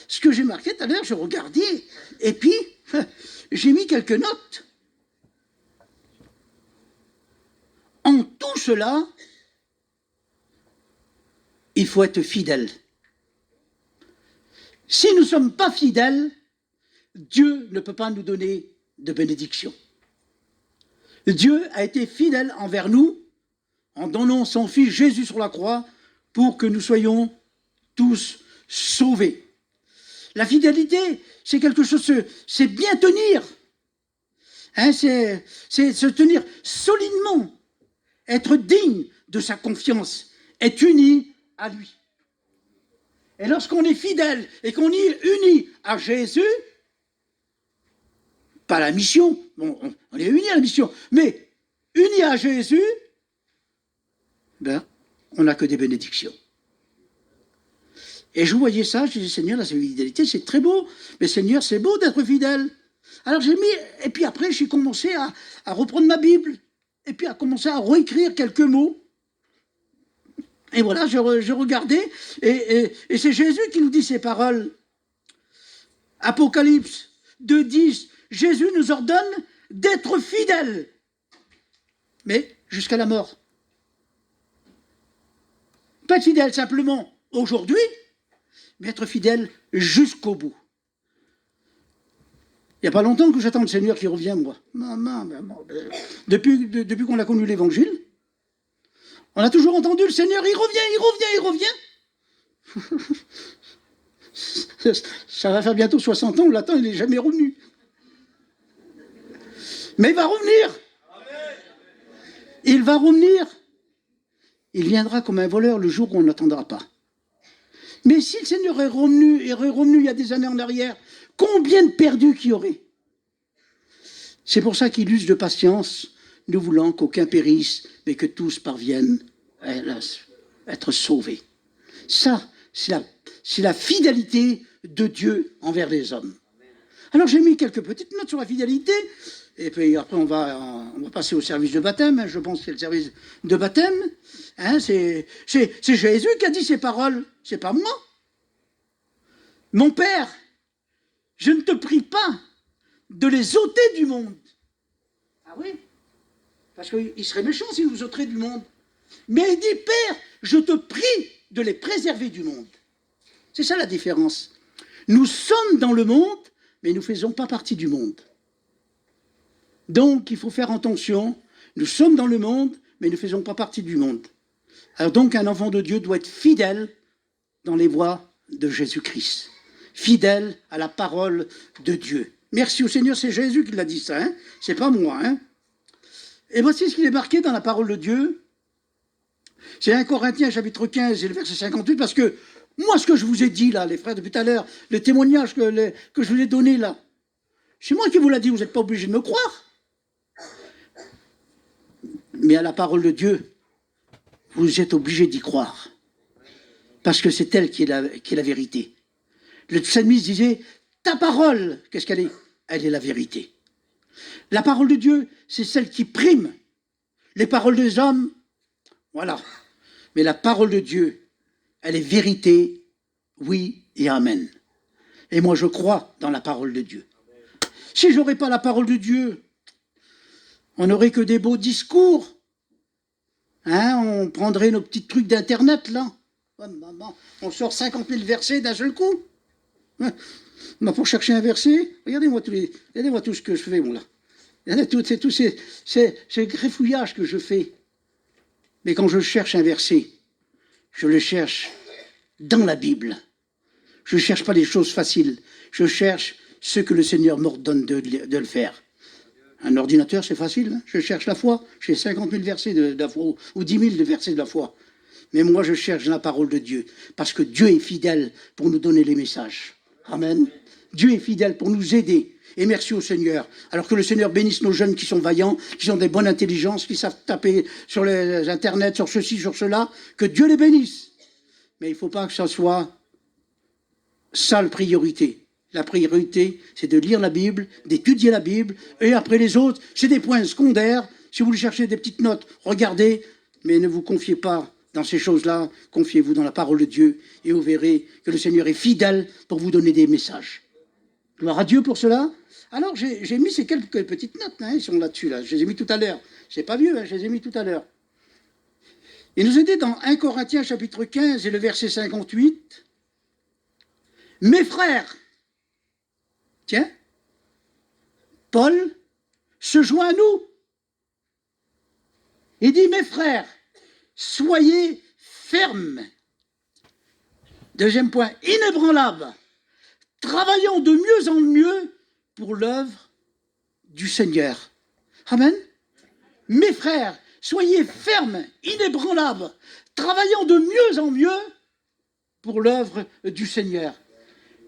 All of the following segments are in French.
ce que j'ai marqué tout à l'heure, je regardais, et puis j'ai mis quelques notes. En tout cela, il faut être fidèle. Si nous ne sommes pas fidèles, Dieu ne peut pas nous donner de bénédiction. Dieu a été fidèle envers nous en donnant son Fils Jésus sur la croix pour que nous soyons tous sauvés. La fidélité, c'est quelque chose, c'est bien tenir. Hein, c'est se tenir solidement, être digne de sa confiance, être uni à lui. Et lorsqu'on est fidèle et qu'on est uni à Jésus, pas à la mission, bon, on est uni à la mission, mais uni à Jésus, ben, on n'a que des bénédictions. Et je voyais ça, je disais, Seigneur, la fidélité, c'est très beau, mais Seigneur, c'est beau d'être fidèle. Alors j'ai mis, et puis après, j'ai commencé à reprendre ma Bible, et puis à commencer à réécrire quelques mots. Et voilà, je regardais, et c'est Jésus qui nous dit ces paroles. Apocalypse 2,10, Jésus nous ordonne d'être fidèles, mais jusqu'à la mort. Pas être fidèle simplement aujourd'hui, mais être fidèle jusqu'au bout. Il n'y a pas longtemps que j'attends le Seigneur qui revient, moi. Depuis qu'on a connu l'Évangile, on a toujours entendu le Seigneur, il revient. Ça va faire bientôt 60 ans, on l'attend, il n'est jamais revenu. Mais il va revenir. Il va revenir. Il viendra comme un voleur le jour où on n'attendra pas. Mais si le Seigneur est revenu il y a des années en arrière, combien de perdus qu'il y aurait? C'est pour ça qu'il use de patience, nous voulant qu'aucun périsse, mais que tous parviennent à être sauvés. Ça, c'est la fidélité de Dieu envers les hommes. Alors j'ai mis quelques petites notes sur la fidélité, et puis après on va passer au service de baptême, je pense que c'est le service de baptême. Hein, c'est Jésus qui a dit ces paroles, c'est pas moi. Mon Père, je ne te prie pas de les ôter du monde. Ah oui, parce qu'il serait méchant s'il nous ôterait du monde. Mais il dit, Père, je te prie de les préserver du monde. C'est ça la différence. Nous sommes dans le monde, mais nous ne faisons pas partie du monde. Donc, il faut faire attention. Nous sommes dans le monde, mais nous ne faisons pas partie du monde. Alors donc, un enfant de Dieu doit être fidèle dans les voies de Jésus-Christ. Fidèle à la parole de Dieu. Merci au Seigneur, c'est Jésus qui l'a dit ça, hein, c'est pas moi. Hein. Et voici ce qu'il est marqué dans la parole de Dieu. C'est 1 Corinthiens, chapitre 15, et le verset 58, parce que moi, ce que je vous ai dit là, les frères, depuis tout à l'heure, le témoignage que je vous ai donné là, c'est moi qui vous l'ai dit, vous n'êtes pas obligé de me croire. Mais à la parole de Dieu, vous êtes obligé d'y croire. Parce que c'est elle qui est la vérité. Le psalmiste disait, ta parole, qu'est-ce qu'elle est? Elle est la vérité. La parole de Dieu, c'est celle qui prime. Les paroles des hommes, voilà. Mais la parole de Dieu, elle est vérité, oui et amen. Et moi, je crois dans la parole de Dieu. Si je n'aurais pas la parole de Dieu, on n'aurait que des beaux discours. Hein, on prendrait nos petits trucs d'Internet, là. On sort 50 000 versets d'un seul coup. Pour chercher un verset, regardez-moi tout ce que je fais, bon, là. C'est tous ces greffouillages que je fais. Mais quand je cherche un verset, je le cherche dans la Bible. Je ne cherche pas les choses faciles. Je cherche ce que le Seigneur m'ordonne de le faire. Un ordinateur, c'est facile. Hein, je cherche la foi. J'ai 50 000 versets de la foi, ou 10 000 de versets de la foi. Mais moi, je cherche la parole de Dieu. Parce que Dieu est fidèle pour nous donner les messages. Amen. Dieu est fidèle pour nous aider. Et merci au Seigneur. Alors que le Seigneur bénisse nos jeunes qui sont vaillants, qui ont des bonnes intelligences, qui savent taper sur les internets, sur ceci, sur cela. Que Dieu les bénisse. Mais il ne faut pas que ça soit ça la priorité. La priorité, c'est de lire la Bible, d'étudier la Bible, et après les autres, c'est des points secondaires. Si vous voulez chercher des petites notes, regardez, mais ne vous confiez pas dans ces choses-là, confiez-vous dans la parole de Dieu et vous verrez que le Seigneur est fidèle pour vous donner des messages. Gloire à Dieu pour cela. Alors, j'ai mis ces quelques petites notes, hein, ils sont là-dessus, là. Je les ai mis tout à l'heure. C'est pas vieux, hein, je les ai mis tout à l'heure. Il nous est dit dans 1 Corinthiens chapitre 15 et le verset 58, « Mes frères », tiens, Paul se joint à nous. Il dit, « Mes frères, soyez fermes. » Deuxième point, inébranlables, travaillant de mieux en mieux pour l'œuvre du Seigneur. Amen. Mes frères, soyez fermes, inébranlables, travaillant de mieux en mieux pour l'œuvre du Seigneur.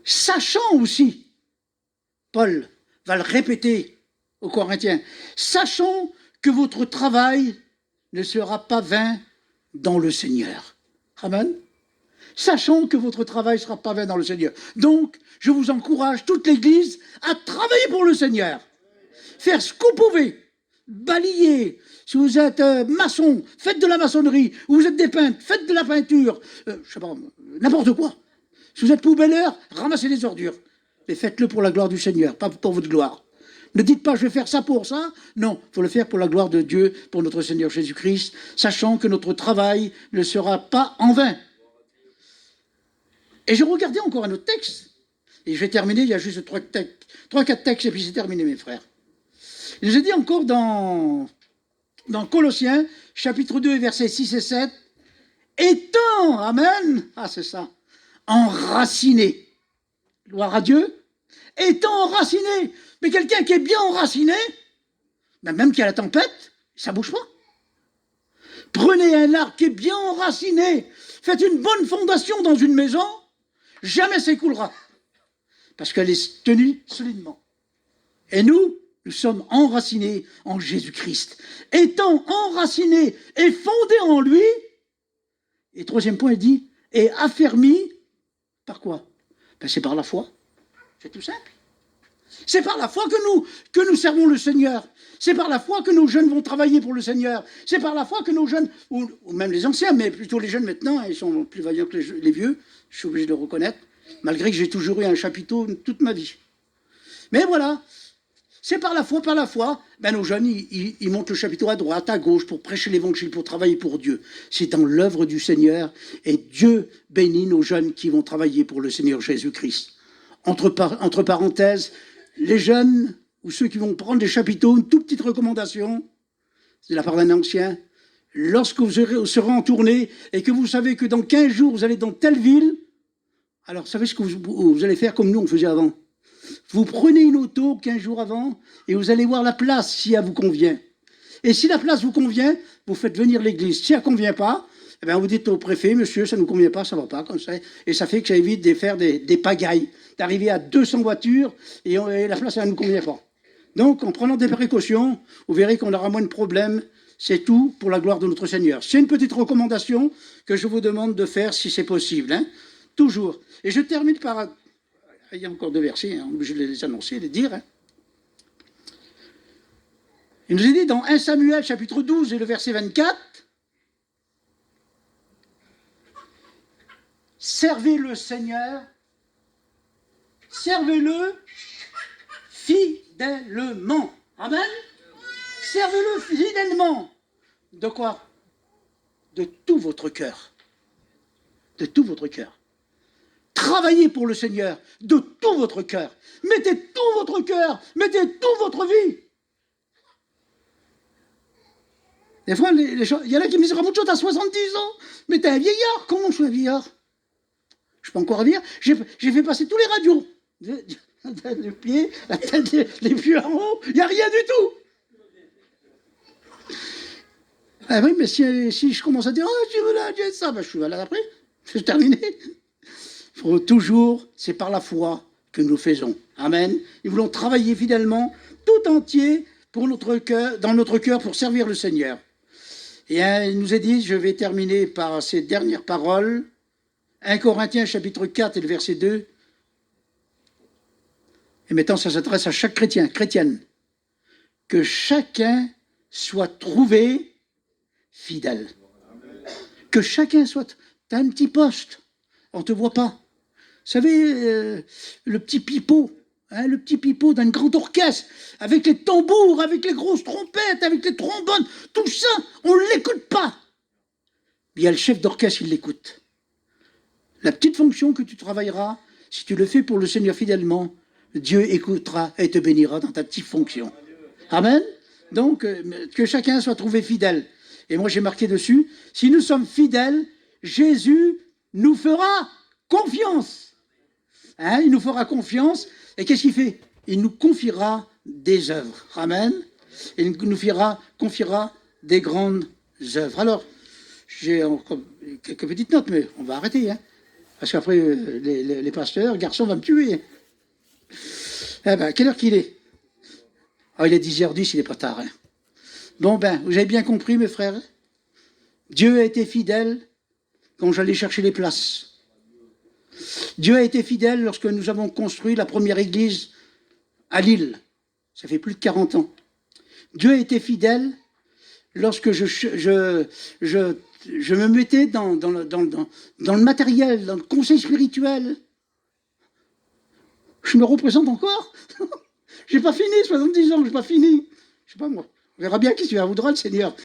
Sachant aussi, Paul va le répéter aux Corinthiens, sachant que votre travail ne sera pas vain dans le Seigneur. Amen. Sachant que votre travail ne sera pas vain dans le Seigneur. Donc, je vous encourage, toute l'Église, à travailler pour le Seigneur. Faire ce que vous pouvez. Balayer. Si vous êtes maçon, faites de la maçonnerie. Ou vous êtes des peintres, faites de la peinture. Je sais pas, n'importe quoi. Si vous êtes poubelleur, ramassez les ordures. Mais faites-le pour la gloire du Seigneur, pas pour votre gloire. Ne dites pas, je vais faire ça pour ça. Non, il faut le faire pour la gloire de Dieu, pour notre Seigneur Jésus-Christ, sachant que notre travail ne sera pas en vain. Et je regardais encore un autre texte, et je vais terminer, il y a juste 3-4 textes, et puis c'est terminé, mes frères. Il nous est dit encore dans Colossiens, chapitre 2, versets 6 et 7, « Étant, amen, ah c'est ça, enraciné, gloire à Dieu, étant enraciné, mais quelqu'un qui est bien enraciné, même qu'il y a la tempête, ça ne bouge pas. Prenez un arbre qui est bien enraciné, faites une bonne fondation dans une maison, jamais s'écoulera, parce qu'elle est tenue solidement. Et nous sommes enracinés en Jésus-Christ. Étant enracinés et fondés en lui, et troisième point, il dit, et affermis, par quoi? Ben, c'est par la foi. C'est tout simple. C'est par la foi que nous servons le Seigneur. C'est par la foi que nos jeunes vont travailler pour le Seigneur. C'est par la foi que nos jeunes, ou même les anciens, mais plutôt les jeunes maintenant, ils sont plus vaillants que les vieux, je suis obligé de le reconnaître, malgré que j'ai toujours eu un chapiteau toute ma vie. Mais voilà, c'est par la foi, ben nos jeunes, ils montent le chapiteau à droite, à gauche, pour prêcher l'évangile, pour travailler pour Dieu. C'est dans l'œuvre du Seigneur, et Dieu bénit nos jeunes qui vont travailler pour le Seigneur Jésus-Christ. Entre parenthèses, les jeunes, ou ceux qui vont prendre des chapiteaux, une toute petite recommandation, de la part d'un ancien, lorsque vous serez en tournée, et que vous savez que dans 15 jours, vous allez dans telle ville, alors vous savez ce que vous allez faire comme nous on faisait avant. Vous prenez une auto 15 jours avant, et vous allez voir la place si elle vous convient. Et si la place vous convient, vous faites venir l'église. Si elle ne convient pas, eh bien, vous dites au préfet, monsieur, ça ne nous convient pas, ça ne va pas, comme ça. Et ça fait que ça évite de faire des pagailles, d'arriver à 200 voitures et la place, ça ne nous convient pas. Donc, en prenant des précautions, vous verrez qu'on aura moins de problèmes. C'est tout pour la gloire de notre Seigneur. C'est une petite recommandation que je vous demande de faire si c'est possible. Hein. Toujours. Et je termine par... Il y a encore 2 versets, hein, je vais les annoncer, les dire. Hein. Il nous est dit dans 1 Samuel, chapitre 12 et le verset 24, servez le Seigneur, servez-le fidèlement. Amen. Servez-le fidèlement. De quoi? De tout votre cœur. De tout votre cœur. Travaillez pour le Seigneur de tout votre cœur. Mettez tout votre cœur, mettez toute votre vie. Des fois, il y en a qui me disent, Ramoucho, t'as 70 ans, mais t'es un vieillard. Comment je suis un vieillard? Je suis pas encore un vieillard. J'ai fait passer tous les radios. Le pied, la tête, les pieds en haut, il n'y a rien du tout. Ah oui, mais si je commence à dire, oh, tu veux là, j'ai ça, ben, je suis malade après, c'est terminé. Il faut toujours, c'est par la foi que nous faisons. Amen. Nous voulons travailler fidèlement, tout entier, pour notre cœur, dans notre cœur, pour servir le Seigneur. Et il nous est dit, je vais terminer par ces dernières paroles, 1 Corinthiens chapitre 4 et le verset 2. Et maintenant, ça s'adresse à chaque chrétien, chrétienne. Que chacun soit trouvé fidèle. Que chacun soit... Tu as un petit poste, on ne te voit pas. Vous savez, le petit pipeau, hein, le petit pipeau d'un grand orchestre, avec les tambours, avec les grosses trompettes, avec les trombones, tout ça, on ne l'écoute pas. Il y a le chef d'orchestre, il l'écoute. La petite fonction que tu travailleras, si tu le fais pour le Seigneur fidèlement, Dieu écoutera et te bénira dans ta petite fonction. Amen. Donc, que chacun soit trouvé fidèle. Et moi, j'ai marqué dessus, si nous sommes fidèles, Jésus nous fera confiance. Hein, il nous fera confiance. Et qu'est-ce qu'il fait? Il nous confiera des œuvres. Amen. Il nous confiera des grandes œuvres. Alors, j'ai encore quelques petites notes, mais on va arrêter. Hein, parce qu'après, les pasteurs, garçon va me tuer. Eh ben, quelle heure qu'il est? Ah, il est 10h10, il n'est pas tard. Hein. Bon, ben, vous avez bien compris, mes frères. Dieu a été fidèle quand j'allais chercher les places. Dieu a été fidèle lorsque nous avons construit la première église à Lille. Ça fait plus de 40 ans. Dieu a été fidèle lorsque je me mettais dans le matériel, dans le conseil spirituel. Je me représente encore. J'ai pas fini, 70 ans, j'ai pas fini. Je sais pas moi. On verra bien qui tu voudra, le Seigneur.